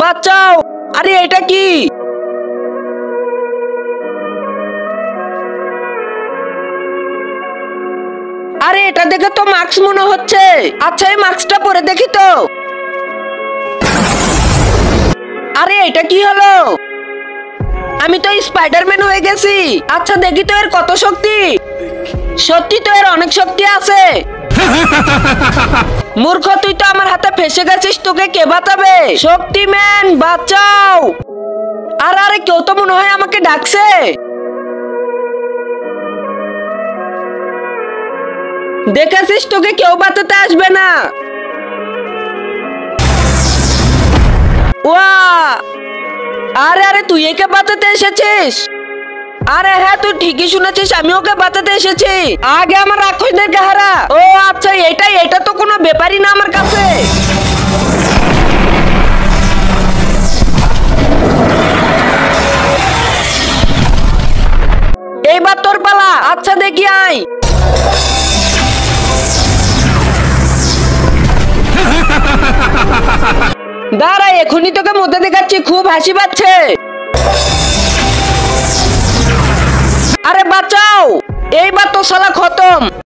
বাঁচাও! আরে এটা কি? আরে এটা দেখে তো মাস্ক মনে হচ্ছে। আচ্ছা এই মাস্কটা পরে দেখি তো। আরে এটা কি হলো? আমি তো স্পাইডারম্যান হয়ে গেছি। আচ্ছা দেখি তো এর কত শক্তি। সত্যি তো এর অনেক শক্তি আছে। মূর্খ, তুই তো আমার হাতে ফেসে গেছিস, তোকে কে বাঁচাবে? শক্তিম্যান বাঁচাও! আরে আরে কেউ তো মনে হয় আমাকে ডাকছে। দেখেছিস, তোকে কেউ বাঁচাতে আসবে না। আরে আরে তুই একে বাঁচাতে এসেছিস? আরে হ্যাঁ, তুই ঠিকই শুনেছিস, আমি ওকে বাঁচাতে এসেছি। আগে আমার রাক্ষসদেরকে হারা। ও আচ্ছা, এটা তো কোনো ব্যাপারই না আমার কাছে। এইবার তোর পালা। আচ্ছা দেখি আয়। দাঁড়া, এখনই তোকে মধ্যে দেখাচ্ছি, খুব হাসি পাচ্ছে। আরে বাঁচাও! এইবার তো শালা খতম।